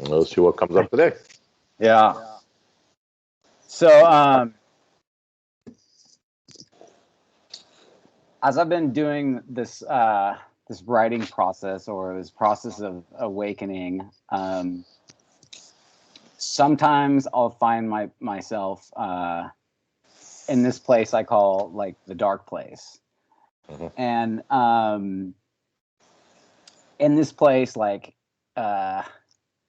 We'll see what comes up today. Yeah. So, as I've been doing this this writing process or this process of awakening, sometimes I'll find myself in this place I call like the dark place, and in this place, like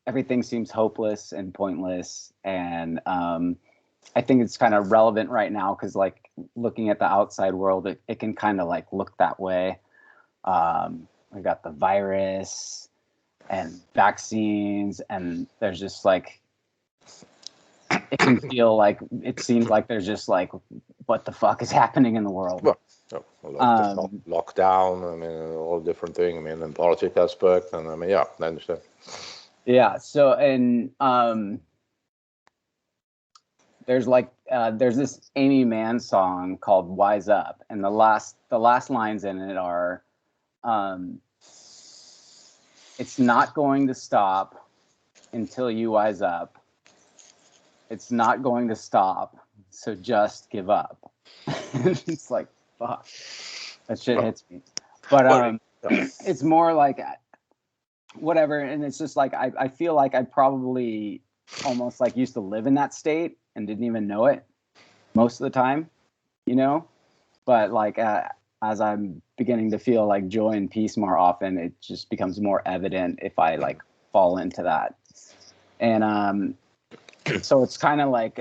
everything seems hopeless and pointless, and I think it's kind of relevant right now because, like, looking at the outside world, it can kind of like look that way. We got the virus and vaccines, and there's just like, it can feel like, it seems like there's just like, what the fuck is happening in the world? Well, lockdown, I mean, all different things, I mean, and politics aspect, and I mean, yeah, I understand. Yeah, so, and there's like there's this Amy Mann song called "Wise Up," and the last lines in it are, "It's not going to stop until you wise up. It's not going to stop, so just give up." It's like, fuck, that shit hits me. But it's more like whatever, and it's just like I feel like I probably almost like used to live in that state and didn't even know it most of the time, you know? But like as I'm beginning to feel like joy and peace more often, it just becomes more evident if I like fall into that. And so it's kind of like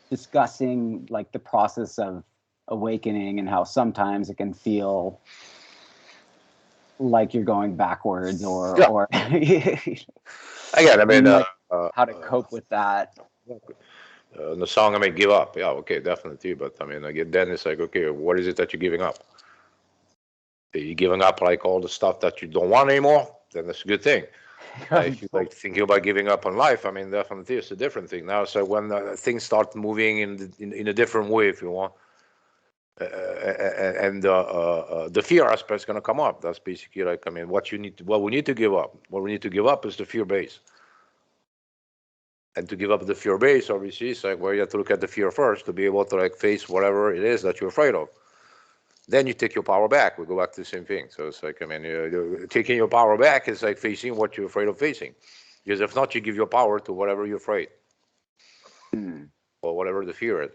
discussing like the process of awakening and how sometimes it can feel like you're going backwards or Again, I mean, like how to cope with that. The song, I mean, give up. Yeah, okay, definitely. But I mean, again, then it's like, okay, what is it that you're giving up? Are you giving up like all the stuff that you don't want anymore? Then that's a good thing. If you like thinking about giving up on life, I mean, definitely it's a different thing now. So when things start moving in a different way, if you want, and the fear aspect is going to come up. That's basically like, I mean, what we need to give up. What we need to give up is the fear base. And to give up the fear base, obviously, it's like where you have to look at the fear first to be able to like face whatever it is that you're afraid of. Then you take your power back. We go back to the same thing. So it's like, I mean, you're taking your power back is like facing what you're afraid of facing. Because if not, you give your power to whatever you're afraid or whatever the fear is.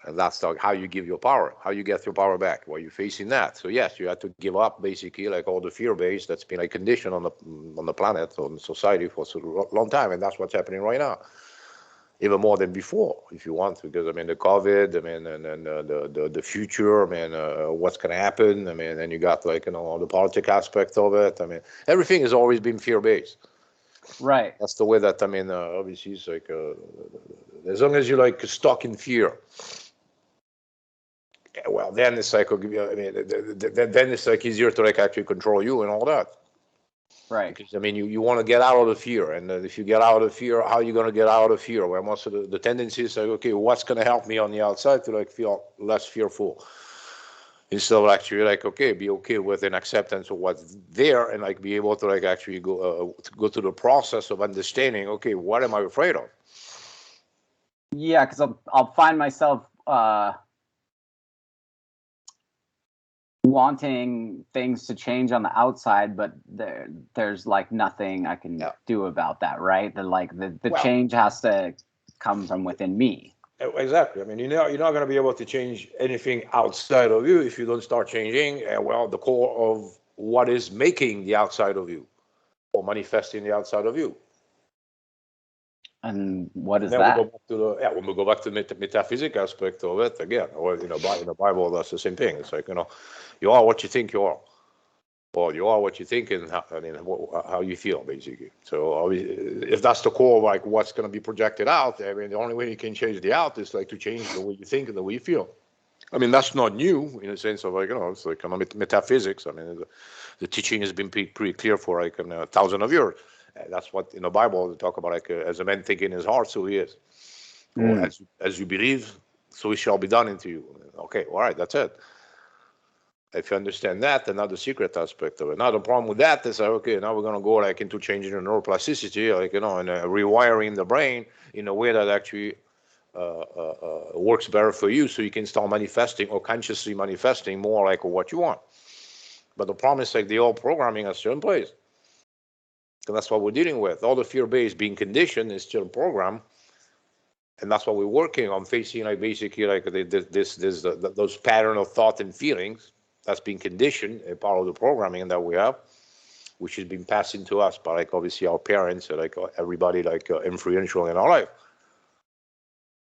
And that's how you give your power, how you get your power back while you're facing that. So yes, you have to give up basically like all the fear base that's been a condition on the planet, on society for so long time, and that's what's happening right now, even more than before, if you want, because I mean the COVID, I mean, and the future, I mean, what's going to happen, I mean, and you got like all the politics aspect of it. I mean, everything has always been fear based. Right. That's the way that I mean. Obviously, it's like as long as you're like stuck in fear. Well, then it's like, I mean, then it's like easier to like actually control you and all that. Right. Because I mean, you want to get out of the fear, and if you get out of fear, how are you going to get out of fear? Well, most of the tendency is like, okay, what's going to help me on the outside to like feel less fearful? Instead of actually like, okay, be okay with an acceptance of what's there, and like be able to like actually go to the process of understanding, okay, what am I afraid of? Yeah, because I'll find myself wanting things to change on the outside, but there's like nothing I can do about that, right? The change has to come from within me. Exactly. I mean, you're not going to be able to change anything outside of you if you don't start changing, well, the core of what is making the outside of you or manifesting the outside of you. And what is then that? We go back to when we go back to the metaphysical aspect of it again, or in the Bible, that's the same thing. It's like, you are what you think you are. Well, you are what you think and how you feel, basically. So if that's the core of like what's going to be projected out, I mean, the only way you can change the out is like to change the way you think and the way you feel. I mean, that's not new in a sense of like, it's like metaphysics. I mean, the teaching has been pretty clear for like 1,000 of years. That's what in the Bible they talk about, like as a man think in his heart, so he is. Or as you believe, so it shall be done into you. Okay, all right, that's it. If you understand that, then now the secret aspect of it. Now the problem with that is, okay, now we're going to go like into changing the neuroplasticity, like, and rewiring the brain in a way that actually works better for you, so you can start manifesting or consciously manifesting more like what you want. But the problem is like the old programming is still in place. And that's what we're dealing with. All the fear-based being conditioned is still a program. And that's what we're working on, facing like basically like those pattern of thought and feelings that's been conditioned, a part of the programming that we have, which has been passed into us by like obviously our parents, like everybody like influential in our life.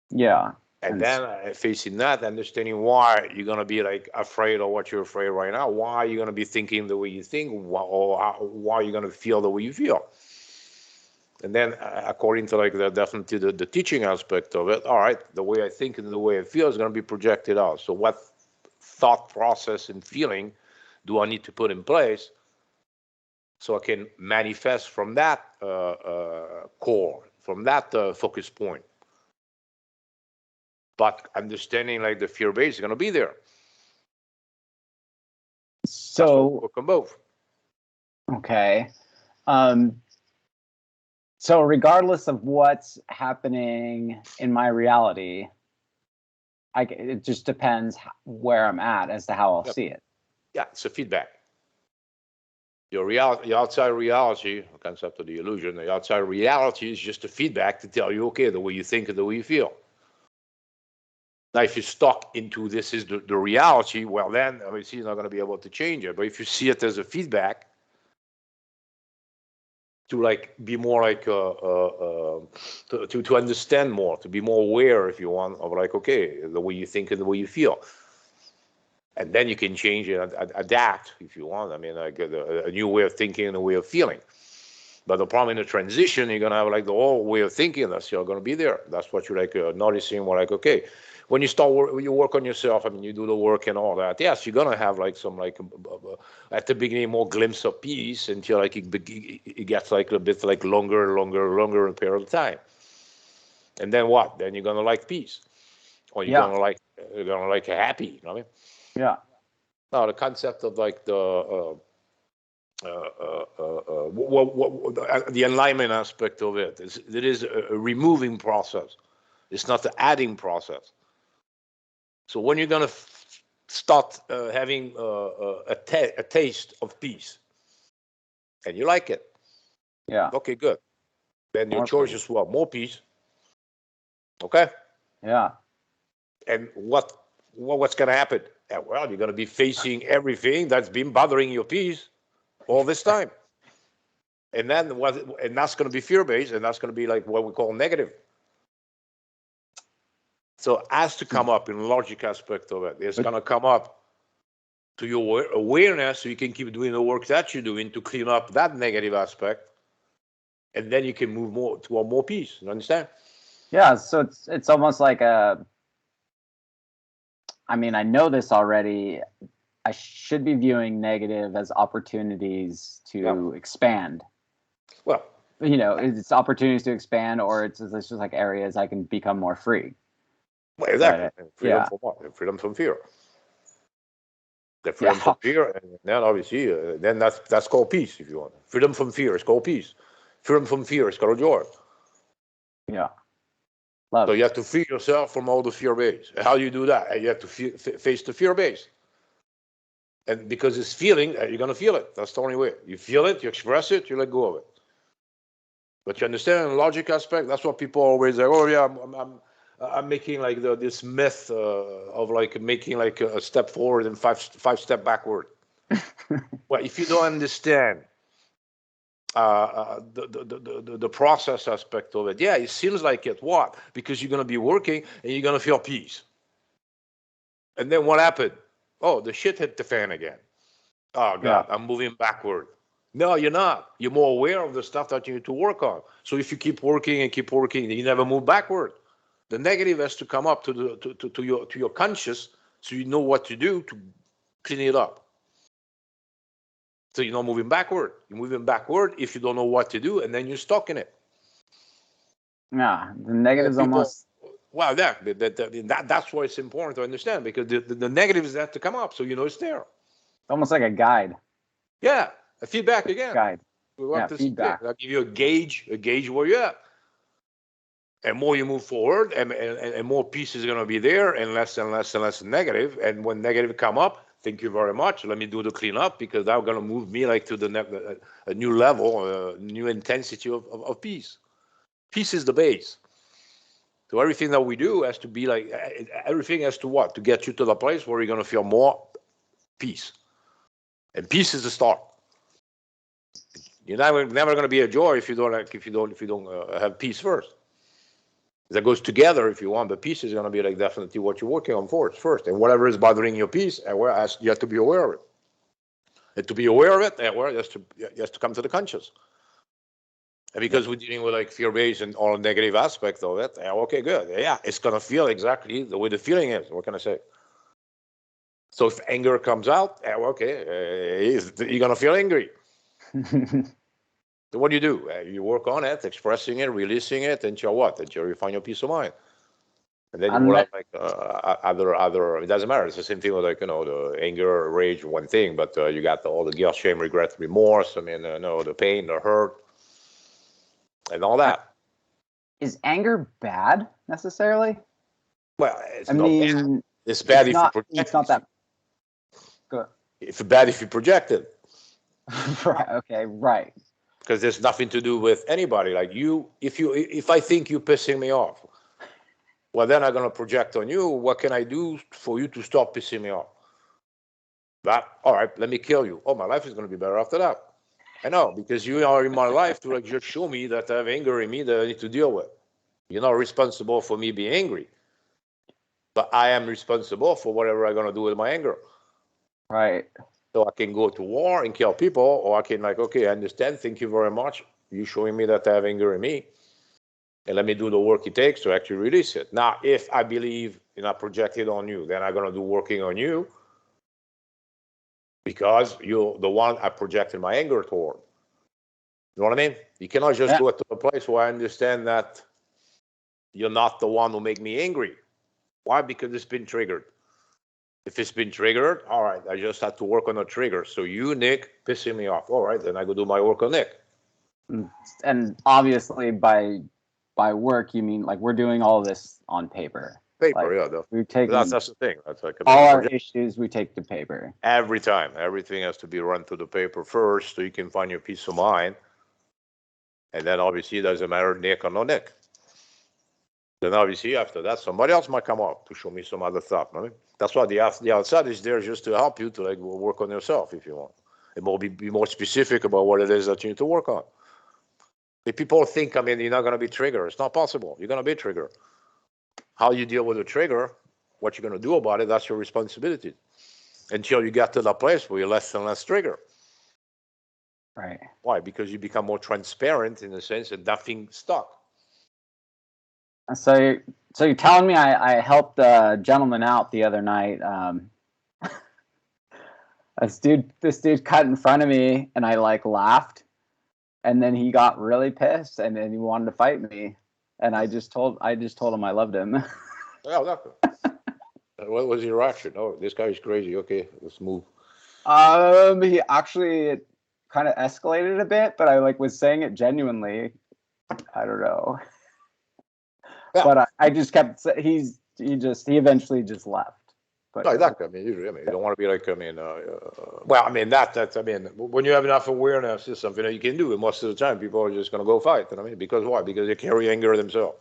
Yeah. And then facing that, understanding why you're going to be like afraid of what you're afraid right now, why you're going to be thinking the way you think, or why you're going to feel the way you feel. And then according to like definitely the teaching aspect of it, all right, the way I think and the way I feel is going to be projected out. So what thought process and feeling do I need to put in place so I can manifest from that core, from that focus point? But understanding like the fear base is going to be there. So work on both. Okay. So regardless of what's happening in my reality, it just depends where I'm at as to how I'll see it. Yeah, it's a feedback. Your outside reality, the concept of the illusion, the outside reality is just a feedback to tell you, okay, the way you think and the way you feel. Now, if you're stuck into this is the reality, well, then obviously you're not going to be able to change it. But if you see it as a feedback, to like be more like to understand more, to be more aware, if you want, of like, okay, the way you think and the way you feel, and then you can change it, adapt if you want. I mean, like a new way of thinking and a way of feeling. But the problem in the transition, you're gonna have like the old way of thinking that's still gonna be there. That's what you're like noticing. More like, okay, when you start you work on yourself. I mean, you do the work and all that. Yes, you're gonna have like some like at the beginning more glimpse of peace until like it gets like a bit like longer period of time. And then what? Then you're gonna like peace, or you're gonna like happy. You know what I mean? Yeah. Now the concept of like the the alignment aspect of it is a removing process. It's not the adding process. So when you're going to start having a taste of peace and you like it, yeah, okay, good. Then your more choice peace. is what? More peace. Okay. Yeah. And what's going to happen? Yeah, well, you're going to be facing everything that's been bothering your peace all this time. And then and that's going to be fear-based, and that's going to be like what we call negative. So it has to come up in the logic aspect of it. It's going to come up to your awareness, so you can keep doing the work that you're doing to clean up that negative aspect, and then you can move more toward more peace. You understand? Yeah. So it's almost like I mean, I know this already. I should be viewing negative as opportunities to expand. Well, it's opportunities to expand, or it's just like areas I can become more free. Well, exactly. Freedom from what? Freedom from fear. The freedom from fear, and then obviously, then that's called peace, if you want. Freedom from fear is called peace. Freedom from fear is called joy. Yeah. Love. So you have to free yourself from all the fear base. How do you do that? You have to face the fear base. And because it's feeling, you're going to feel it. That's the only way. You feel it, you express it, you let go of it. But you understand the logic aspect? That's what people always say, oh, yeah, I'm making like this myth of like making like a step forward and five step backward. Well, if you don't understand the process aspect of it, yeah, it seems like it. What? Because you're going to be working and you're going to feel peace. And then what happened? Oh, the shit hit the fan again. Oh, God, I'm moving backward. No, you're not. You're more aware of the stuff that you need to work on. So if you keep working and keep working, you never move backward. The negative has to come up to your conscious, so you know what to do to clean it up. So you're not moving backward. You're moving backward if you don't know what to do, and then you're stuck in it. Yeah, the negative's almost. Well, that's why it's important to understand, because the negatives have to come up, so you know it's there. almost like a guide. Yeah, a feedback again. Guide. We want Yeah, this feedback. I'll give you a gauge where you're at. And more you move forward, and more peace is going to be there, and less and less and less negative. And when negative come up, thank you very much. Let me do the cleanup, because that's going to move me like to a new level, a new intensity of peace. Peace is the base. So everything that we do has to be like, everything has to what? To get you to the place where you're going to feel more peace. And peace is the start. You're never going to be a joy if you don't have peace first. That goes together if you want, but peace is going to be like definitely what you're working on first. And whatever is bothering your peace, you have to be aware of it. And to be aware of it, you have to come to the conscious. And because we're dealing with like fear-based and all negative aspects of it, okay, good. Yeah, it's going to feel exactly the way the feeling is. What can I say? So if anger comes out, okay, you're going to feel angry. So what do? You work on it, expressing it, releasing it, until what? Until you find your peace of mind. And then you will have like other. It doesn't matter. It's the same thing with like the anger, rage, one thing, but you got all the guilt, shame, regret, remorse. I mean, the pain, the hurt, and all that. Is anger bad necessarily? Well, it's not bad. It's bad if you project. It's not that. Good. It's bad if you project it. Right. Okay. Right. Because there's nothing to do with anybody. Like you, if I think you're pissing me off, well, then I'm going to project on you. What can I do for you to stop pissing me off? All right, let me kill you. Oh, my life is going to be better after that. I know, because you are in my life to like just show me that I have anger in me that I need to deal with. You're not responsible for me being angry, but I am responsible for whatever I'm going to do with my anger. Right. So I can go to war and kill people, or I can like, okay, I understand. Thank you very much. You showing me that I have anger in me. And let me do the work it takes to actually release it. Now, if I believe I project it on you, then I'm going to do working on you, because you're the one I projected my anger toward. You know what I mean? You cannot just go to a place where I understand that you're not the one who make me angry. Why? Because it's been triggered. If it's been triggered, all right, I just had to work on a trigger. So you, Nick, pissing me off. All right, then I go do my work on Nick. And obviously by work, you mean like we're doing all this on paper. Paper, like, yeah. We're taking that's the thing. That's like all our issues we take to paper. Every time. Everything has to be run to the paper first so you can find your peace of mind. And then obviously it doesn't matter Nick or no Nick. Then obviously after that somebody else might come up to show me some other stuff. I mean, that's why the outside is there just to help you to like work on yourself if you want. And be more specific about what it is that you need to work on. If people think, you're not going to be triggered. It's not possible. You're going to be triggered. How you deal with a trigger, what you're going to do about it, that's your responsibility. Until you get to that place where you're less and less triggered. Right. Why? Because you become more transparent in the sense that nothing stuck. So you're telling me I helped a gentleman out the other night. This dude cut in front of me, and I like laughed, and then he got really pissed, and then he wanted to fight me, and I just told him I loved him. Yeah, exactly. What was your reaction? Oh, this guy is crazy. Okay, let's move. He actually kind of escalated a bit, but I like was saying it genuinely. I don't know. Yeah. But I just kept. He eventually just left. But no, exactly. Usually, you don't want to be like. When you have enough awareness, is something that you can do. And most of the time, people are just going to go fight. Because why? Because they carry anger themselves.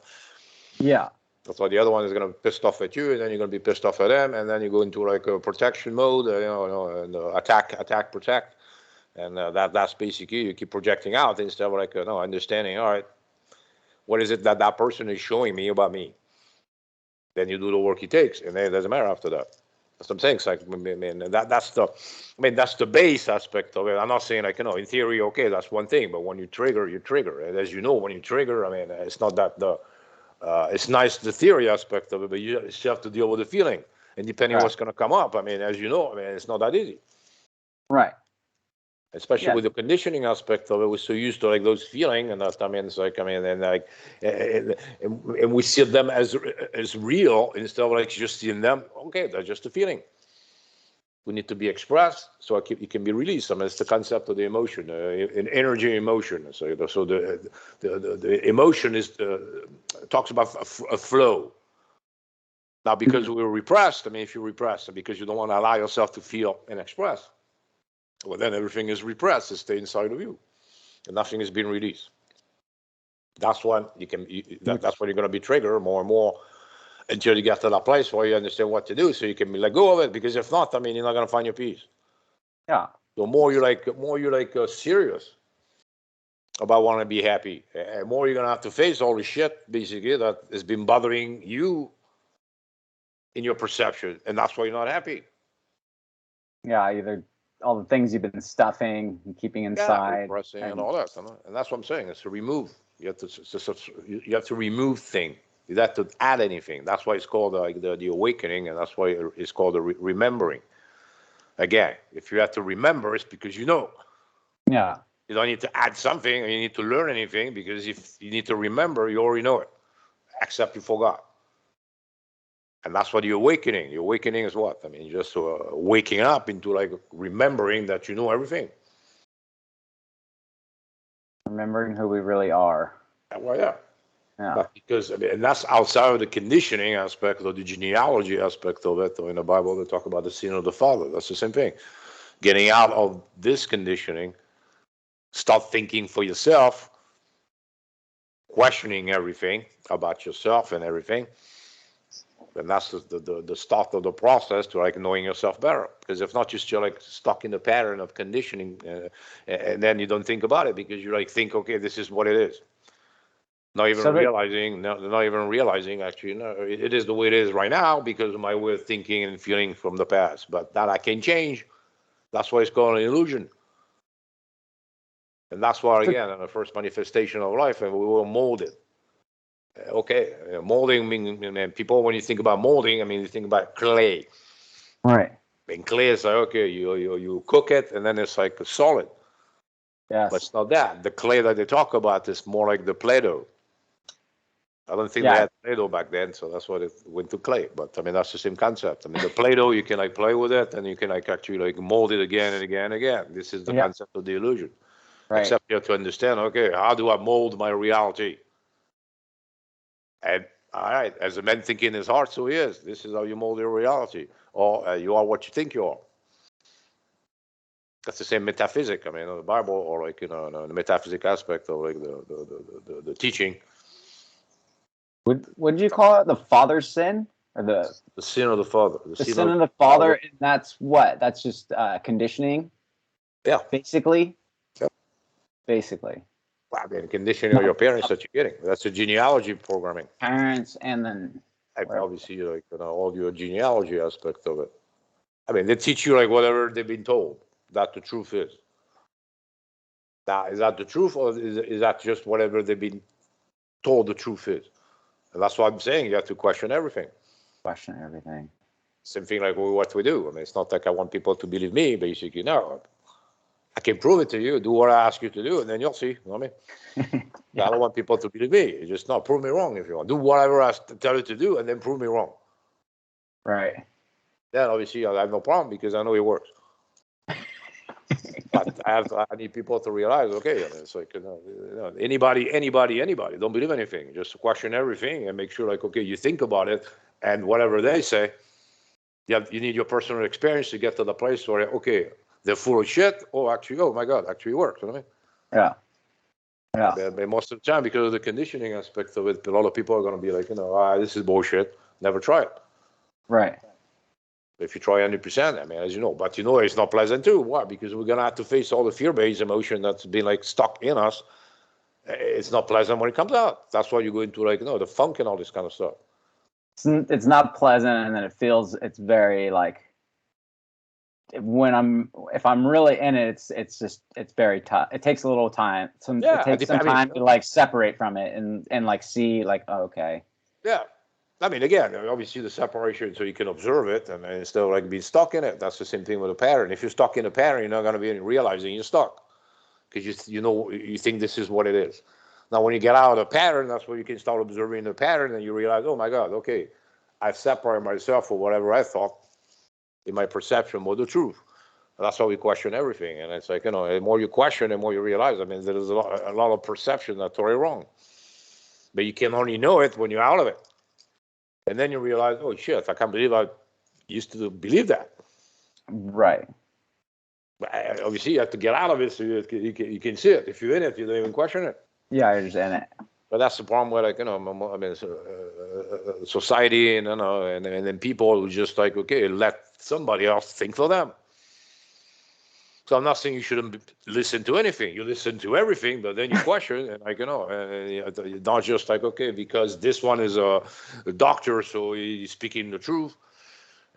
Yeah. That's why the other one is going to be pissed off at you, and then you're going to be pissed off at them, and then you go into like a protection mode, and attack, protect, and that's basically you keep projecting out instead of like understanding. All right, what is it that person is showing me about me? Then you do the work it takes, and then it doesn't matter after that. That's what I'm saying. It's like, that's the base aspect of it. I'm not saying like in theory, okay, that's one thing, but when you trigger, and as you know, when you trigger, it's not that it's nice the theory aspect of it, but you still have to deal with the feeling, and depending on what's going to come up. As you know, it's not that easy. Right. Especially with the conditioning aspect of it, we're so used to like those feeling, and that it's like and we see them as real instead of like just seeing them. Okay, that's just a feeling. we need to be expressed so it can be released. I mean, it's the concept of the emotion, an energy emotion. So the emotion is talks about a flow. Now, because we're repressed, I mean, if you're repressed because you don't want to allow yourself to feel and express, well, then everything is repressed. It stays inside of you, and nothing is being released. That's when that's when you're going to be triggered more and more until you get to that place where you understand what to do, so you can let go of it. Because if not, I mean, you're not going to find your peace. Yeah. The more you're serious about wanting to be happy, and more you're going to have to face all the shit basically that has been bothering you in your perception, and that's why you're not happy. Yeah, either all the things you've been stuffing and keeping inside, repressing and all that, and that's what I'm saying. It's to remove. You have to remove things. You have to add anything. That's why it's called the awakening, and that's why it's called the remembering. Again, if you have to remember, it's because you know. Yeah. You don't need to add something, or you need to learn anything, because if you need to remember, you already know it, except you forgot. And that's what the awakening. The awakening is what? I mean, just waking up into like remembering that you know everything. Remembering who we really are. Well, yeah. Yeah. But because and that's outside of the conditioning aspect or the genealogy aspect of it. Or in the Bible, they talk about the sin of the father. That's the same thing. Getting out of this conditioning, start thinking for yourself, questioning everything about yourself and everything. And that's the start of the process to like knowing yourself better. Because if not, you're still like stuck in the pattern of conditioning, and then you don't think about it because you like think, okay, this is what it is. Not even realizing, actually, no, it is the way it is right now because of my way of thinking and feeling from the past. But that I can change. That's why it's called an illusion. And that's why, again, in the first manifestation of life, and we were molded. Okay, molding means people, when you think about molding, I mean, you think about clay. Right. And clay is like, okay, you cook it, and then it's like solid. Yes. But it's not that. The clay that they talk about is more like the Play-Doh. I don't think they had Play-Doh back then, so that's why it went to clay. But I mean, that's the same concept. I mean, the Play-Doh, you can like play with it, and you can like actually like mold it again and again and again. This is the concept of the illusion. Right. Except you have to understand, okay, how do I mold my reality? And all right, as a man thinking in his heart, so he is. This is how you mold your reality, or you are what you think you are. That's the same metaphysic. I mean, in the Bible, or like the metaphysic aspect of like the teaching. Would you call it the father's sin, or the sin of the father? The sin of the father, and that's what? That's just conditioning. Yeah. Basically. Yeah. Basically. Well, I mean, conditioning of your parents that you're getting. That's a genealogy programming. Parents, and then obviously like all your genealogy aspect of it. I mean, they teach you like whatever they've been told that the truth is. Now, is that the truth, or is that just whatever they've been told the truth is? And that's what I'm saying. You have to question everything. Question everything. Same thing like what we do. I mean, it's not like I want people to believe me, basically. No. I can prove it to you. Do what I ask you to do, and then you'll see. You know what I mean? I don't want people to believe me. You just prove me wrong if you want. Do whatever I tell you to do, and then prove me wrong. Right. Then obviously I have no problem because I know it works. But I need people to realize, okay, I mean, it's like anybody. Don't believe anything. Just question everything and make sure, like, okay, you think about it, and whatever they say, you need your personal experience to get to the place where, okay, they're full of shit. Oh, actually, oh my God, actually works. You know what I mean? Yeah. Yeah. But most of the time, because of the conditioning aspect of it, a lot of people are going to be like, this is bullshit. Never try it. Right. If you try 100%, I mean, as you know, but it's not pleasant too. Why? Because we're going to have to face all the fear-based emotion that's been like stuck in us. It's not pleasant when it comes out. That's why you go into like, the funk and all this kind of stuff. It's not pleasant, and then it's very like, if I'm really in it, it's very tough. It takes a little time. It takes some time to like separate from it and like see like, oh, okay. Yeah. I mean, again, obviously the separation so you can observe it and instead of like being stuck in it. That's the same thing with a pattern. If you're stuck in a pattern, you're not going to be realizing you're stuck because you think this is what it is. Now, when you get out of the pattern, that's where you can start observing the pattern and you realize, oh my God, okay, I've separated myself from whatever I thought. in my perception, more the truth. That's how we question everything. And it's like, you know, the more you question, the more you realize, I mean, there's a lot of perception that's totally wrong. But you can only know it when you're out of it. And then you realize, oh, shit, I can't believe I used to believe that. Right. But obviously, you have to get out of it so you can see it. If you're in it, you don't even question it. Yeah, you're just in it. But that's the problem with, like, you know, I mean, society and, you know, and then people who just like, okay, let somebody else think for them. So I'm not saying you shouldn't listen to anything. You listen to everything, but then you question, and like, you know, not just like, okay, because this one is a doctor, so he's speaking the truth,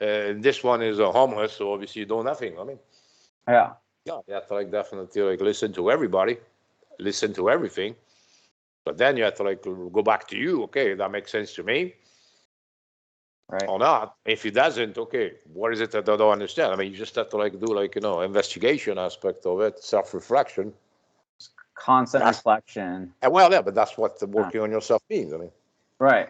and this one is a homeless, so obviously you know nothing. I mean, Yeah. yeah, you have to like definitely like listen to everybody, listen to everything, but then you have to like go back to you. Okay, that makes sense to me. Right. Or not. If it doesn't, okay, what is it that I don't understand? I mean, you just have to like do like, you know, investigation aspect of it, self-reflection. Constant reflection. And well, yeah, but that's what the working on yourself means. I mean, right.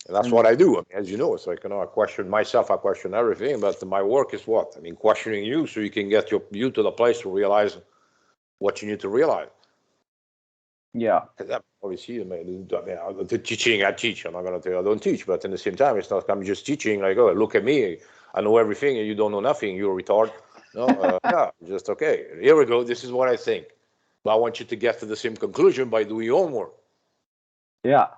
And that's what I do. I mean, as you know, it's like, you know, I question myself, I question everything, but my work is what? I mean, questioning you so you can get you to the place to realize what you need to realize. Yeah. Obviously, I mean, the teaching, I teach. I'm not going to tell you I don't teach, but at the same time, it's not I'm just teaching like, oh, look at me. I know everything and you don't know nothing. You're a retard. No, yeah, just okay. Here we go. This is what I think. But I want you to get to the same conclusion by doing your homework. Yeah.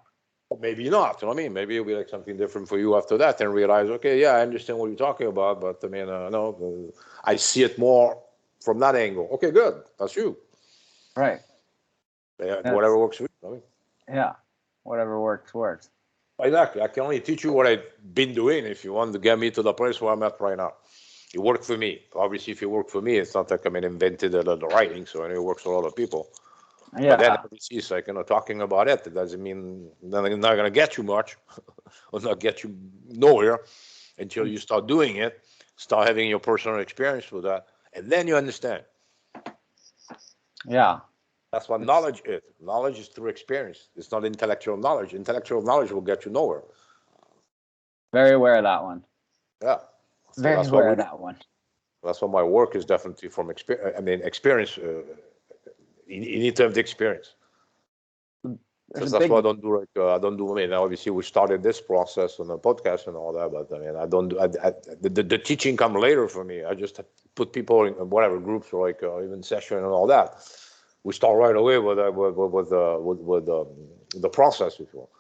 Maybe not. You know what I mean? Maybe it'll be like something different for you after that and realize, okay, yeah, I understand what you're talking about, but I mean, no, I see it more from that angle. Okay, good. That's you. Right. Yeah, whatever works for you. I mean. Yeah. Whatever works. Exactly. I can only teach you what I've been doing if you want to get me to the place where I'm at right now. It worked for me. Obviously, if it worked for me, it's not like I mean invented the writing, so I know it works for a lot of people. Yeah. But then obviously, it's like, you know, talking about it, it doesn't mean that it's not going to get you much or not get you nowhere until you start doing it, start having your personal experience with that, and then you understand. Yeah. That's what knowledge is. Knowledge is through experience. It's not intellectual knowledge. Intellectual knowledge will get you nowhere. Very aware of that one. Yeah. So Very aware of that one. That's what my work is definitely from experience. I mean, experience. You need to have the experience. Because that's why I don't do like I don't do. I mean, obviously we started this process on the podcast and all that, but I mean, I don't do. The teaching come later for me. I just put people in whatever groups or like even session and all that. We start right away with the process, if you will,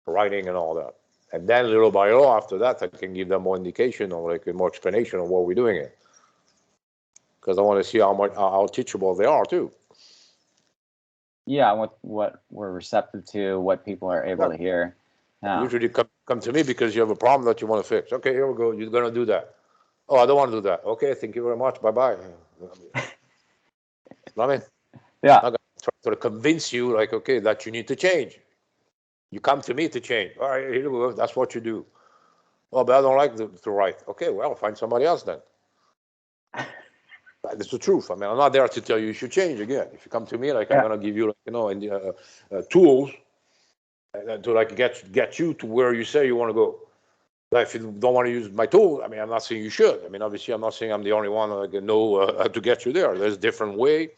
writing and all that, and then little by little after that, I can give them more indication or like more explanation of what we're doing it. Because I want to see how teachable they are too. Yeah, what we're receptive to, what people are able to hear. Yeah. Usually come to me because you have a problem that you want to fix. Okay, here we go. You're going to do that. Oh, I don't want to do that. Okay, thank you very much. Bye-bye. I mean, yeah. I'm going to try to convince you, like, okay, that you need to change. You come to me to change. All right, here we go. That's what you do. Oh, but I don't like to write. Okay, well, find somebody else then. That's the truth. I mean, I'm not there to tell you should change again. If you come to me, like, I'm going to give you, like, you know, tools to like get you to where you say you want to go. But if you don't want to use my tool, I mean, I'm not saying you should. I mean, obviously, I'm not saying I'm the only one that know to get you there. There's a different way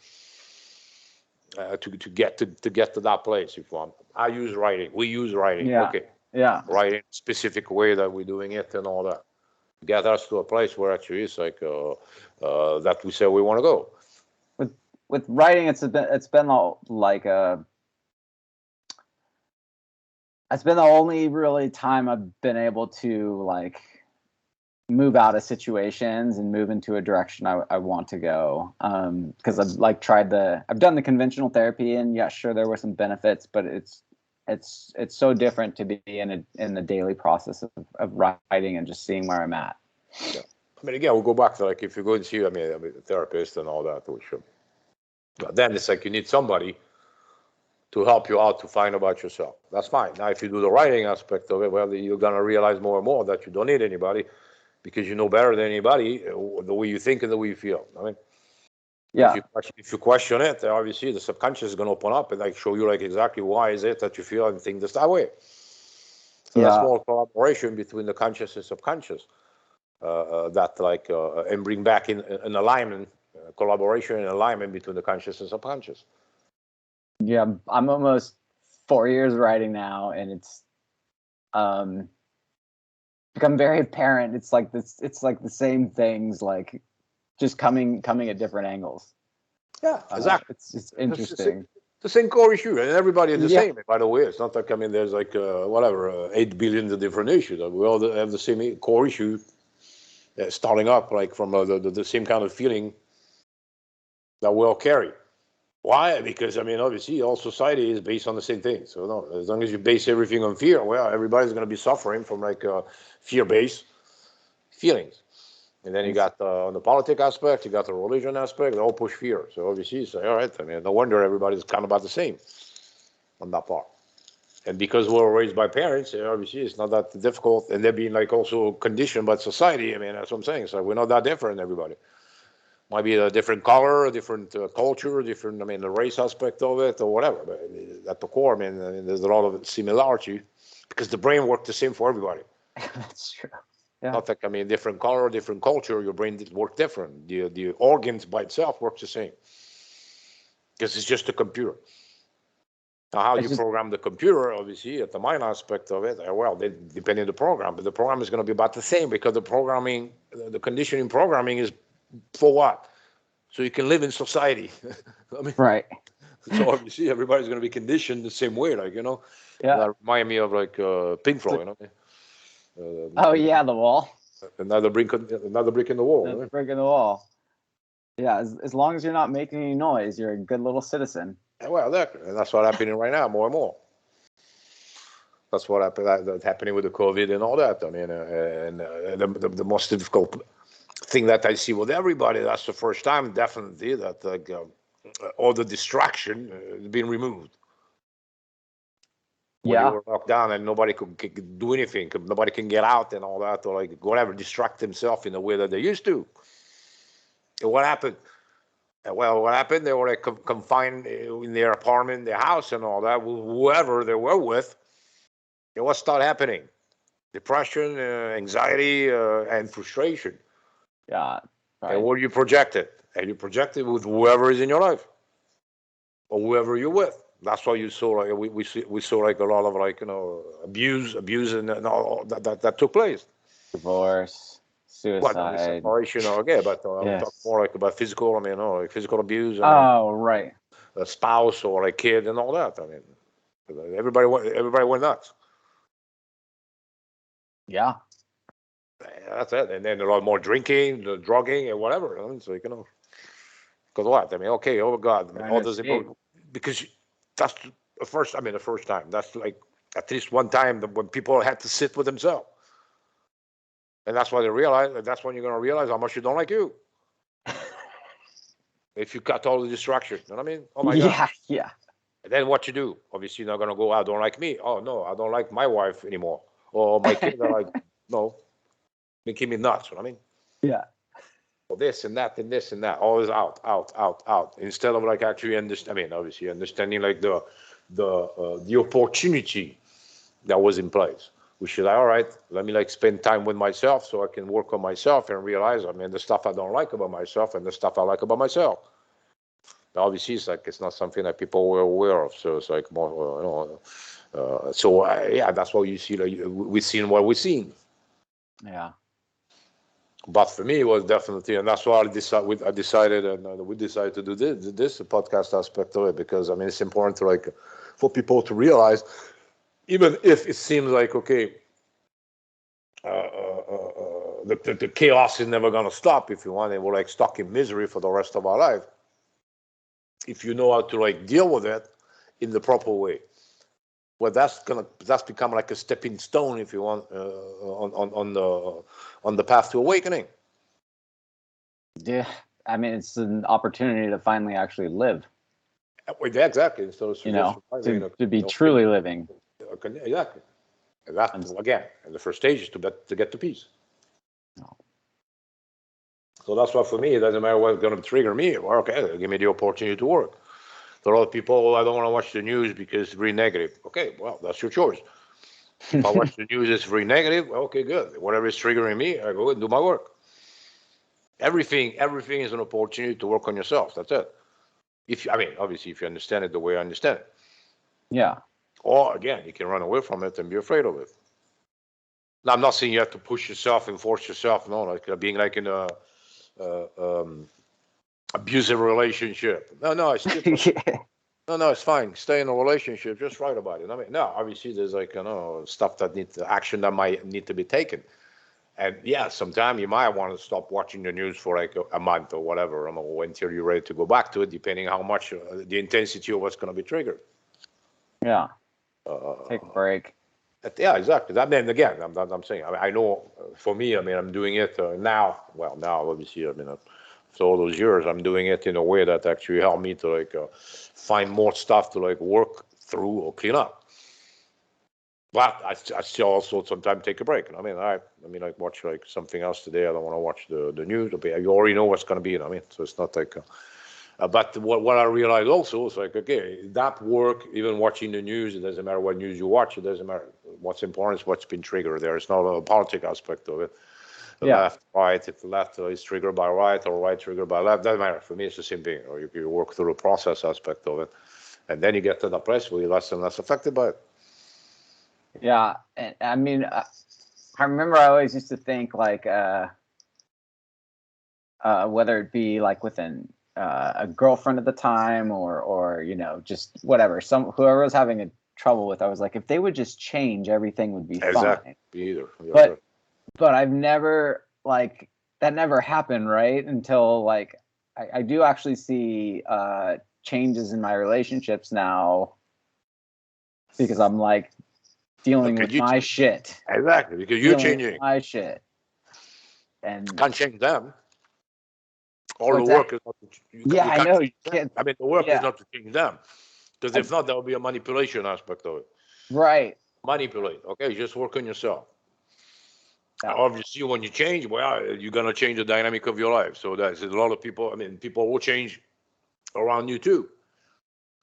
to get to that place. If you want, I use writing. We use writing. Yeah. Okay. Yeah. Writing specific way that we're doing it and all that. Get us to a place where actually it's like that we say we want to go. With writing, it's been like it's been the only really time I've been able to like move out of situations and move into a direction I want to go. Because I've like I've done the conventional therapy, and yeah, sure, there were some benefits, but it's so different to be in the daily process of writing and just seeing where I'm at. Yeah. I mean, again, we'll go back to like if you go and see, I mean, a therapist and all that, which, but then it's like you need somebody to help you out to find about yourself. That's fine. Now, if you do the writing aspect of it, well, you're gonna realize more and more that you don't need anybody because you know better than anybody the way you think and the way you feel. I mean, yeah. If you question it, obviously the subconscious is gonna open up and like show you like exactly why is it that you feel and think this that way. So that's more collaboration between the conscious and subconscious. that like and bring back in an alignment, collaboration and alignment between the conscious and subconscious. Yeah, I'm almost 4 years writing now, and it's become very apparent. It's like this. It's like the same things, like just coming at different angles. Yeah, exactly. It's interesting. The same core issue, and everybody is the Yeah. same. By the way, it's not like there's like whatever 8 billion different issues. We all have the same core issue, starting up like from the same kind of feeling that we all carry. Why? Because obviously, all society is based on the same thing. So no, as long as you base everything on fear, well, everybody's going to be suffering from like fear-based feelings. And then you got on the politic aspect, you got the religion aspect, they all push fear. So obviously, you say, all right, no wonder everybody's kind of about the same on that part. And because we're raised by parents, obviously, it's not that difficult. And they're being like also conditioned by society. That's what I'm saying. So we're not that different, everybody. Might be a different color, a different culture, different, the race aspect of it or whatever. But at the core, there's a lot of similarity because the brain works the same for everybody. That's true. Yeah. Not like, different color, different culture, your brain works different. The organs by itself works the same because it's just a computer. Now, how you program the computer, obviously, at the mind aspect of it, well, depending on the program, but the program is going to be about the same because the programming, the conditioning programming is for what? So you can live in society. Right. So obviously, everybody's going to be conditioned the same way, like, Yeah. That reminds me of like Pink Floyd, Oh yeah, the wall. Another brick in the wall. Another brick in the wall. Yeah, as long as you're not making any noise, you're a good little citizen. Well, that's what's happening right now, more and more. That's that's happening with the COVID and all that. The most difficult thing that I see with everybody, that's the first time, definitely, that like all the distraction is being removed. When you were locked down and nobody could do anything, nobody can get out and all that, or like whatever, distract themselves in the way that they used to. And what happened? Well, what happened? They were like confined in their apartment, their house, and all that. Whoever they were with, and what started happening? Depression, anxiety, and frustration. Yeah. Right. And what you projected? And you projected with whoever is in your life, or whoever you're with. That's why you saw like we saw like a lot of like abuse, and all that took place. Divorce, suicide, separation, but I'm talking more like about physical. Like physical abuse. Right. A spouse or a kid and all that. Everybody went nuts. Yeah. That's it. And then a lot more drinking, the drugging, and whatever. So because what? Okay, oh God, all those because that's the first. The first time. That's like at least one time when people had to sit with themselves, and that's why they realize. That's when you're going to realize how much you don't like you. If you cut all the distractions, you know what I mean? Oh my God. Yeah. And then what you do? Obviously, you're not going to go, I don't like me. Oh, no, I don't like my wife anymore. Or my kids are like, no, making me nuts. You know what I mean? Yeah. Well, this and that and this and that. Always out. Instead of like actually obviously understanding like the opportunity that was in place. We should, all right, let me like spend time with myself so I can work on myself and realize, the stuff I don't like about myself and the stuff I like about myself. Obviously, it's not something that people were aware of, so it's like more, that's why you see, like, we've seen what we've seen. Yeah. But for me, it was definitely, and that's why we decided to do this podcast aspect of it, because it's important to like for people to realize, even if it seems like okay, the chaos is never gonna stop. If you want, and we're like stuck in misery for the rest of our life. If you know how to like deal with it in the proper way, well, that's become like a stepping stone, if you want, on the path to awakening. Yeah, it's an opportunity to finally actually live. Yeah, exactly. So to be truly living. Exactly. And that again, and the first stage is to get to peace. No. So that's why for me, it doesn't matter what's going to trigger me. Well, okay, give me the opportunity to work. There are a lot of people, I don't want to watch the news because it's really negative. Okay, well, that's your choice. If I watch the news, it's very negative. Okay, good. Whatever is triggering me, I go and do my work. Everything is an opportunity to work on yourself. That's it. Obviously, if you understand it the way I understand it. Yeah. Or again, you can run away from it and be afraid of it. Now, I'm not saying you have to push yourself and force yourself. No, like being like in a abusive relationship. No, it's no, it's fine. Stay in a relationship. Just write about it. I mean, no, obviously there's like stuff that needs action that might need to be taken. And yeah, sometime you might want to stop watching the news for like a month or whatever, until you're ready to go back to it, depending how much the intensity of what's going to be triggered. Yeah. Take a break. Yeah, exactly. That mean again, I'm saying. I know for me, I'm doing it now. Well, now obviously, after all those years, I'm doing it in a way that actually helped me to like find more stuff to like work through or clean up. But I still also sometimes take a break. I watch like something else today. I don't want to watch the news. You already know what's going to be. So it's not like. But what I realized also is like, okay, that work, even watching the news, it doesn't matter what news you watch. It doesn't matter. What's important is what's been triggered. There is not a political aspect of it. The left, right. If the left is triggered by right or right triggered by left, doesn't matter. For me, it's the same thing. Or you work through the process aspect of it, and then you get to the place where you're less and less affected by it. Yeah, and I remember I always used to think like whether it be like within a girlfriend at the time or just whatever, whoever was having a trouble with, I was like, if they would just change, everything would be fine. Either. But I've never like that never happened, right? Until like I do actually see changes in my relationships now because I'm like dealing with my shit. Exactly, because you're changing my shit. And can't change them. All the work is not to, I know. The work is not to change them. Because if not, there will be a manipulation aspect of it. Right. Manipulate. Okay, just work on yourself. Yeah. Obviously, when you change, well, you're going to change the dynamic of your life. So there's a lot of people, people will change around you too.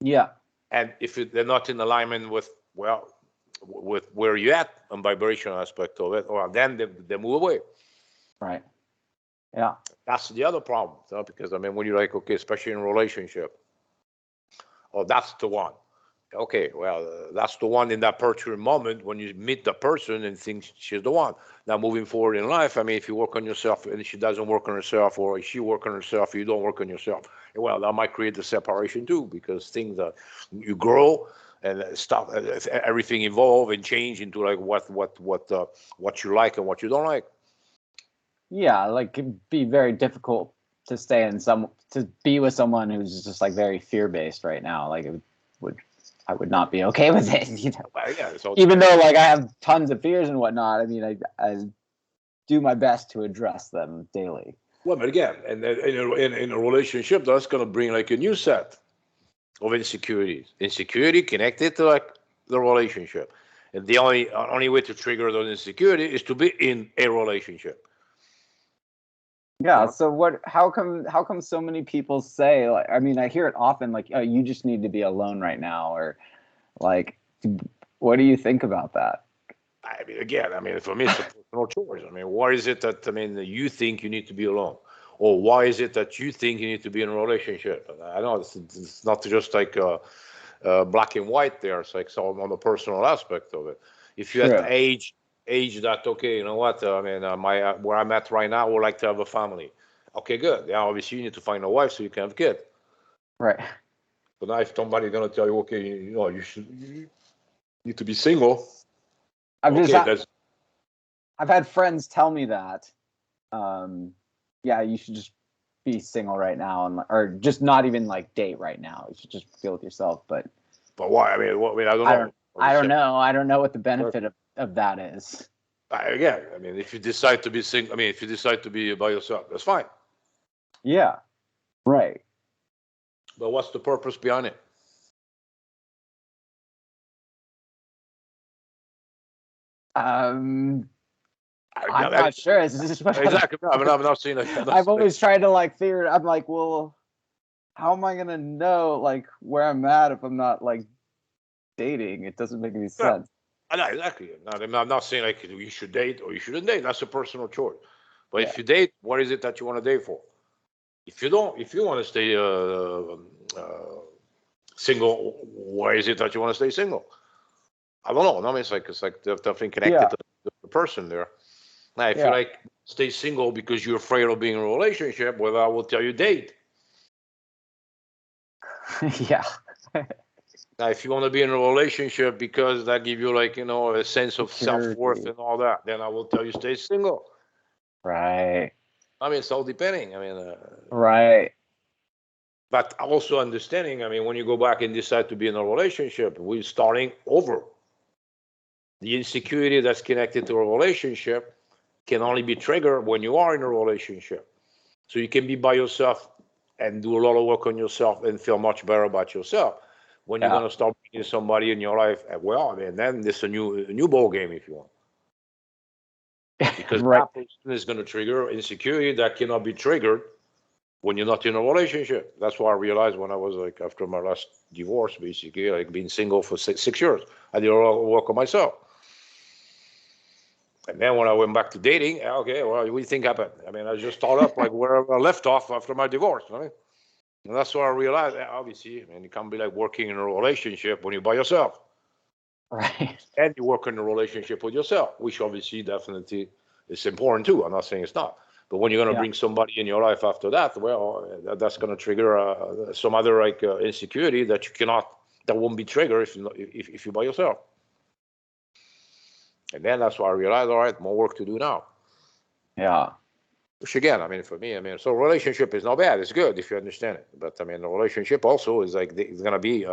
Yeah. And if they're not in alignment with where you're at on vibration aspect of it, or then they move away. Right. Yeah. That's the other problem. Because, when you're like, okay, especially in a relationship, that's the one. Okay, well, that's the one in that particular moment when you meet the person and think she's the one. Now, moving forward in life, if you work on yourself and she doesn't work on herself, or she work on herself, you don't work on yourself, well, that might create the separation too, because things that you grow and stuff, everything evolve and change into like what you like and what you don't like. Yeah, like it'd be very difficult to to be with someone who's just like very fear-based right now. Like I would not be okay with it, even though like I have tons of fears and whatnot. I do my best to address them daily. Well, but again, and in a relationship, that's going to bring like a new set of insecurities. Insecurity connected to like the relationship, and the only way to trigger those insecurities is to be in a relationship. Yeah. So how come so many people say, like, I hear it often, like, oh, you just need to be alone right now, or like, what do you think about that? Again, for me, it's a personal choice. Why is it that, you think you need to be alone? Or why is it that you think you need to be in a relationship? I know it's not just like black and white there. It's like so on the personal aspect of it. If you at age that, okay, you know what, where I'm at right now, I would like to have a family. Okay, good. Yeah, obviously you need to find a wife so you can have a kid. Right. But now if somebody's going to tell you, okay, you need to be single. I've had friends tell me that, you should just be single right now, or just not even like date right now. You should just feel with yourself. But why? I don't know. I don't know. I don't know what the benefit of that is. Again, if you decide to be single, if you decide to be by yourself, that's fine. Yeah. Right. But what's the purpose behind it? I'm not sure. It's just exactly. I'm not saying that. I've always tried to like figure it. I'm like, well, how am I gonna know like where I'm at if I'm not like dating? It doesn't make any sense. No, exactly. I'm not saying like you should date or you shouldn't date. That's a personal choice. But Yeah. if you date, what is it that you want to date for? If you don't, if you want to stay single, why is it that you want to stay single? I don't know. No, I mean, it's like definitely connected Yeah. to the person there. Now, if you Yeah. like stay single because you're afraid of being in a relationship, well, I will tell you date. Yeah. Now, if you want to be in a relationship because that give you like a sense of self-worth Security. and all that, then I will tell you stay single. Right. I mean, it's all depending. I mean, Right. but also understanding. I mean, when you go back and decide to be in a relationship, we're starting over. The insecurity that's connected to a relationship can only be triggered when you are in a relationship. So you can be by yourself and do a lot of work on yourself and feel much better about yourself. When you're Yeah. gonna start bringing somebody in your life, well, I mean, then it's a new ball game if you want, because Right. that person is gonna trigger insecurity that cannot be triggered when you're not in a relationship. That's why I realized when I was like after my last divorce, basically, like being single for 6 years, I did a lot of work on myself. And then when I went back to dating, okay, well, what do you think happened? I mean, I just started up like where I left off after my divorce, right? And that's why I realized, obviously, I mean, it can't be like working in a relationship when you're by yourself. Right. And you work in a relationship with yourself, which obviously definitely is important too. I'm not saying it's not. But when you're going to Yeah. bring somebody in your life after that, well, that's going to trigger some other like insecurity that you cannot, that won't be triggered if you're by yourself. And then that's why I realized, all right, more work to do now. Yeah. Which again, I mean, for me, I mean, so relationship is not bad. It's good if you understand it. But I mean, the relationship also is like it's gonna be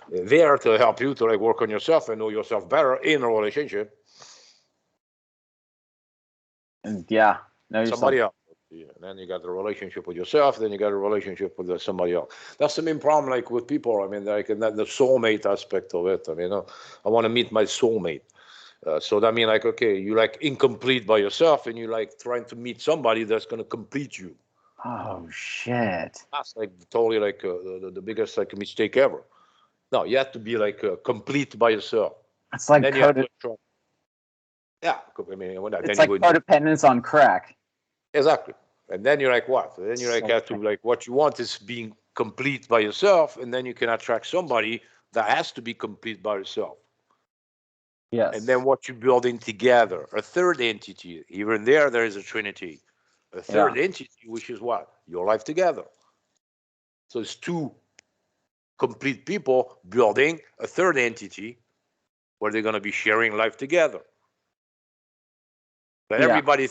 there to help you to like work on yourself and know yourself better in a relationship. And yeah. Know yourself. Somebody else. Yeah, and then you got the relationship with yourself. Then you got a relationship with somebody else. That's the main problem, like with people. I mean, like the soulmate aspect of it. I mean, I want to meet my soulmate. So that means like, okay, you like incomplete by yourself, and you like trying to meet somebody that's gonna complete you. Oh shit. That's like totally like the biggest like mistake ever. No, you have to be like complete by yourself. It's like Then you have to try. Yeah, I mean, it's then you like go codependence on crack. exactly. And then you're like what? Then you like So have to like what you want is being complete by yourself, and then you can attract somebody that has to be complete by yourself. yes. And then what you're building together, a third entity. Even there is a trinity. A Yeah. third entity, which is what? Your life together. So it's two complete people building a third entity where they're going to be sharing life together. But Yeah. everybody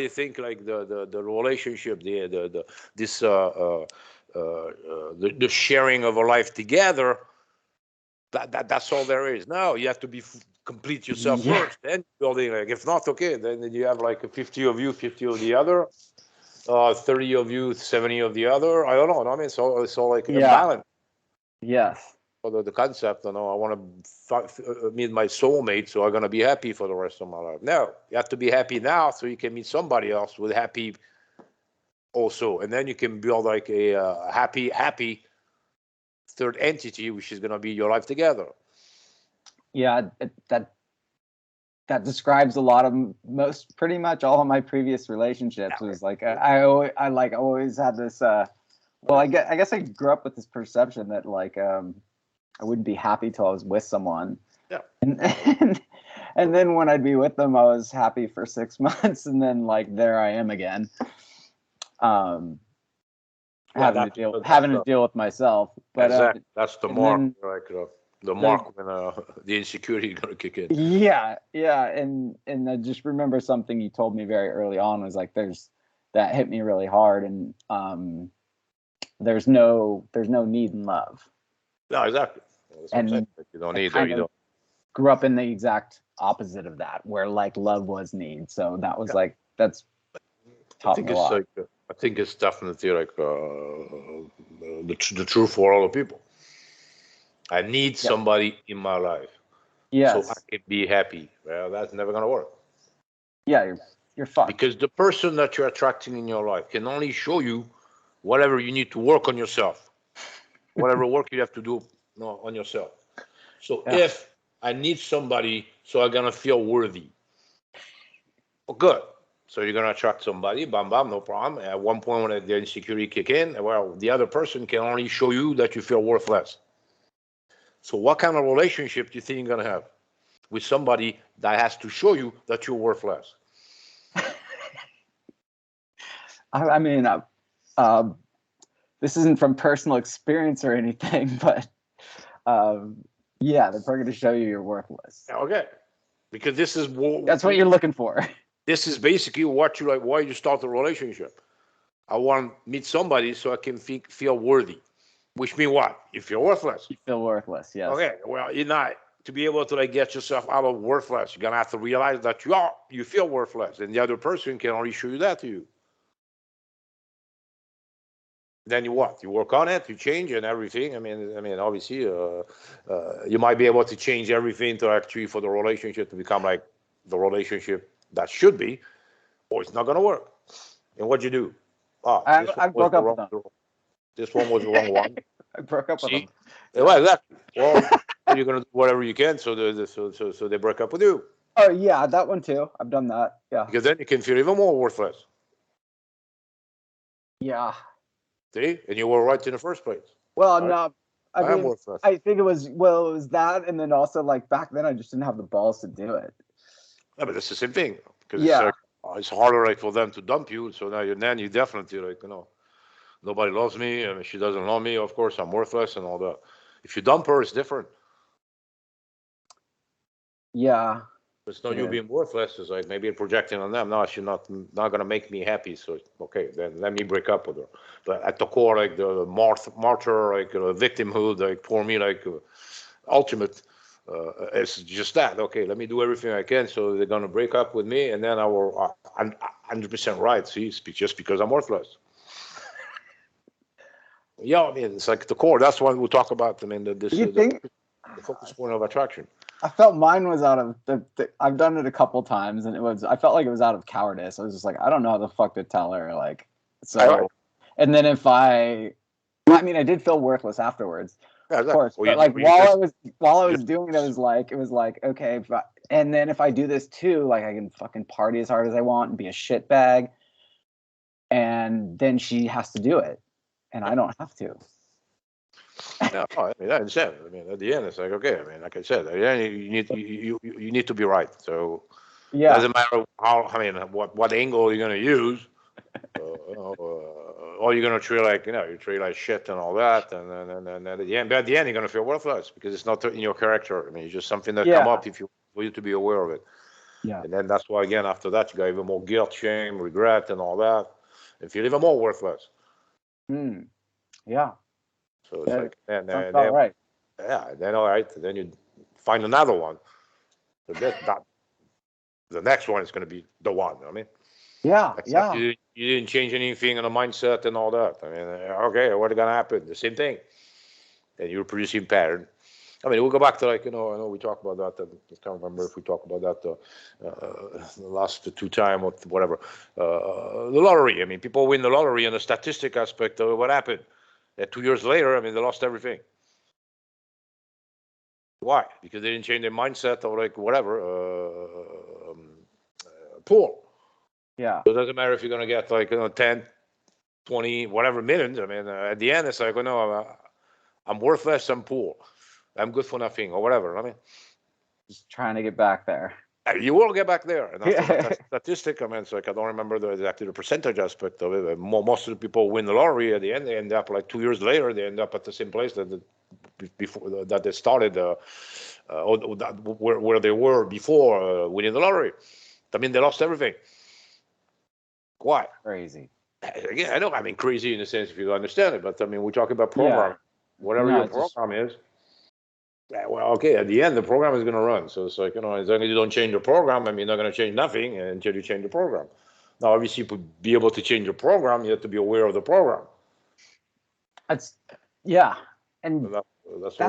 think like the relationship, the this the sharing of a life together. That's all there is. No, you have to be complete yourself Yeah. first, then building. Like if not, okay, then you have like 50 of you, 50 of the other, 30 of you, 70 of the other. I don't know. I mean, it's all like Yeah. imbalance. Yes. For the concept, I want to meet my soulmate, so I'm gonna be happy for the rest of my life. No, you have to be happy now, so you can meet somebody else with happy also, and then you can build like a happy third entity, which is gonna be your life together. Yeah. That describes a lot of most pretty much all of my previous relationships. Was like I like always had this. Well, I guess I grew up with this perception that like I wouldn't be happy till I was with someone. Yeah. And then when I'd be with them, I was happy for 6 months, and then like there I am again, having to deal with myself. But exactly, that's the mark, then, like the mark when the insecurity is gonna kick in. Yeah, and I just remember something you told me very early on was like that hit me really hard, and there's no need in love. No, exactly. That's what I'm saying. And You don't I need kind you of don't. grew up in the exact opposite of that, where like love was need. So that was like that's I taught think me a it's lot. like I think it's definitely like the truth for all the people. I need Yeah. somebody in my life so I Yes. can be happy. Well, that's never gonna work Yeah, you're fucked. because the person that you're attracting in your life can only show you whatever you need to work on yourself, whatever work you have to do on yourself. So Yeah. if I need somebody, so I'm gonna feel worthy. Well, good. So you're gonna attract somebody, bam, bam, no problem. At one point, when the insecurity kick in, well, the other person can only show you that you feel worthless. So what kind of relationship do you think you're gonna have with somebody that has to show you that you're worthless? I mean, this isn't from personal experience or anything, but yeah, they're probably going to show you you're worthless. Okay, because this is that's what you're looking for. This is basically what you like. Why you start a relationship? I want to meet somebody so I can feel worthy. Which means what? You feel worthless. You feel worthless, yes. Okay, well, you're not. To be able to like get yourself out of worthless, you're gonna have to realize that you feel worthless, and the other person can only show you that to you. Then you what? You work on it, you change and everything. I mean, obviously, you might be able to change everything to actually for the relationship to become like the relationship that should be, or it's not gonna work. And what'd you do? I broke up with them. This one was the wrong one. I broke up with them. Well, exactly. Well, you're gonna do whatever you can so they break up with you. Oh yeah, that one too. I've done that. Yeah. Because then you can feel even more worthless. Yeah. See, and you were right in the first place. Well, right? no, I mean, I think it was that, and then also like back then I just didn't have the balls to do it. Yeah, but it's the same thing because it's harder like for them to dump you. So now you definitely like nobody loves me. I mean, she doesn't love me. Of course, I'm worthless and all that. If you dump her, it's different. Yeah. It's not you being worthless. It's like maybe projecting on them. No, she's not gonna make me happy. So okay, then let me break up with her. But at the core, like the martyr, like victimhood, like for me, like ultimate, it's just that. Okay, let me do everything I can so they're gonna break up with me, and then I will. I'm 100% right. See, it's just because I'm worthless. Yeah, I mean, it's like the core. That's what we'll talk about. I mean, the focus point of attraction. I felt mine was out of I've done it a couple times, and I felt like it was out of cowardice. I was just like, I don't know how the fuck to tell her, like, so. And then I did feel worthless afterwards, of course. But like while I was doing it, it was like okay, and then if I do this too, like I can fucking party as hard as I want and be a shitbag, and then she has to do it, and I don't have to. No, I mean, I understand. I mean, at the end, it's like okay. I mean, like I said, at the end, you need to be right. So it doesn't matter what angle you're going to use. Or you're going to treat you treat like shit and all that, and then at the end, you're going to feel worthless because it's not in your character. I mean, it's just something that come up for you to be aware of it. Yeah. And then that's why again after that you got even more guilt, shame, regret, and all that, and feel even more worthless. Yeah. So it's like, then right. Yeah, then all right, then you find another one. So the next one is going to be the one. I mean, you didn't change anything in the mindset and all that. I mean, okay, what's going to happen? The same thing. And you're producing pattern. I mean, we'll go back to I know we talked about that. I can't remember if we talked about that the last two time or whatever. The lottery. I mean, people win the lottery, and the statistic aspect of what happened. 2 years later, I mean, they lost everything. Why? Because they didn't change their mindset or like whatever. Poor. Yeah. So it doesn't matter if you're going to get 10, 20, whatever millions. I mean, at the end, it's like, I'm worthless, I'm poor. I'm good for nothing or whatever. I mean, just trying to get back there. You will get back there. And that's statistic. I mean, it's like I don't remember exactly the percentage aspect of it. Most of the people win the lottery at the end. They end up 2 years later. They end up at the same place before that they started, where they were before winning the lottery. I mean, they lost everything. Why? Crazy. Again, I know. I mean, crazy in the sense if you understand it. But I mean, we're talking about program. Whatever your program is. Well, okay, at the end, the program is going to run. So it's like, as long as you don't change the program, I mean, you're not going to change nothing until you change the program. Now, obviously, to be able to change the program, you have to be aware of the program. And that's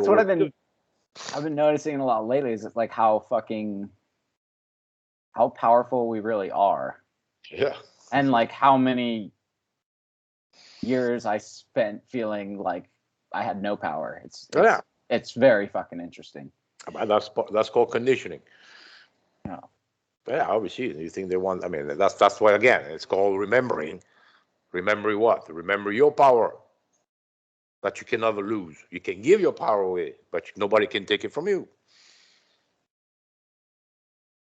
what I've been noticing a lot lately is like how powerful we really are. Yeah. And like how many years I spent feeling like I had no power. It's very fucking interesting. But that's called conditioning. Yeah. Yeah, obviously, you think they want. I mean, that's why again, it's called remembering. Remembering what? Remember your power that you can never lose. You can give your power away, but nobody can take it from you.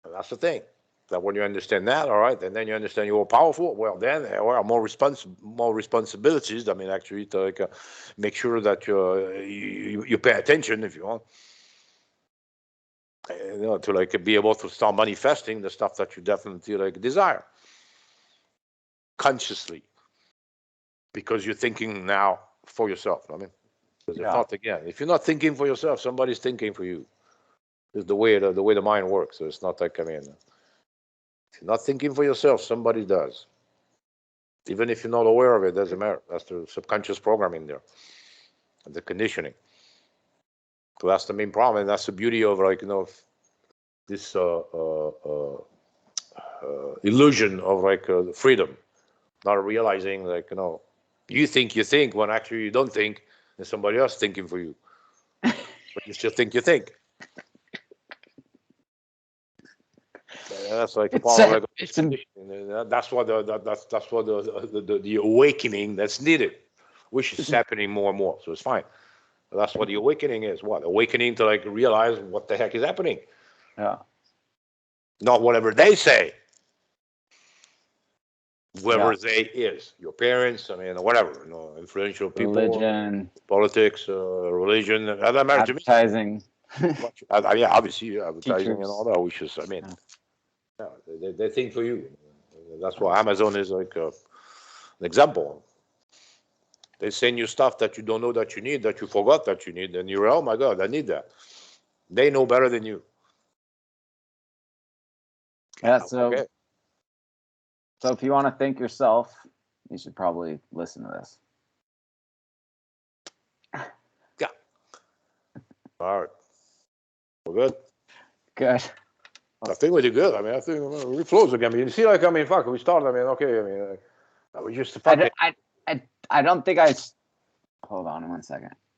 And that's the thing. That when you understand that, all right, and then you understand you're powerful. Well, then there are more responsibilities. I mean, actually, to like, make sure that you pay attention if you want. To like be able to start manifesting the stuff that you definitely like desire consciously, because you're thinking now for yourself. I mean, because if not, again, if you're not thinking for yourself, somebody's thinking for you. Is the way the mind works. So it's not like, I mean, if you're not thinking for yourself, somebody does. Even if you're not aware of it, doesn't matter. That's the subconscious programming there, the conditioning. So that's the main problem, and that's the beauty of like this illusion of like freedom, not realizing like you think when actually you don't think, and somebody else thinking for you, but you still think you think. That's like a part of like this conditioning. That's what that's what the awakening that's needed, which is happening more and more. So it's fine. That's what the awakening is. What awakening to like realize what the heck is happening. Yeah. Not whatever they say. Whoever they is, your parents, I mean, whatever, influential people, religion, politics, religion, that matters advertising. To me. Yeah, obviously, advertising Teachers. and all that. Which is, I mean, they think for you. That's why Amazon is like an example. They send you stuff that you don't know that you need, that you forgot that you need, and you're, oh my God, I need that. They know better than you. Yeah, so if you want to think yourself, you should probably listen to this. Yeah. All right. We're good? Good. I think we did good. I mean, I think we close again. You see, like, I mean, fuck, we started. I mean, okay, I mean, we just fucking. I don't think hold on 1 second.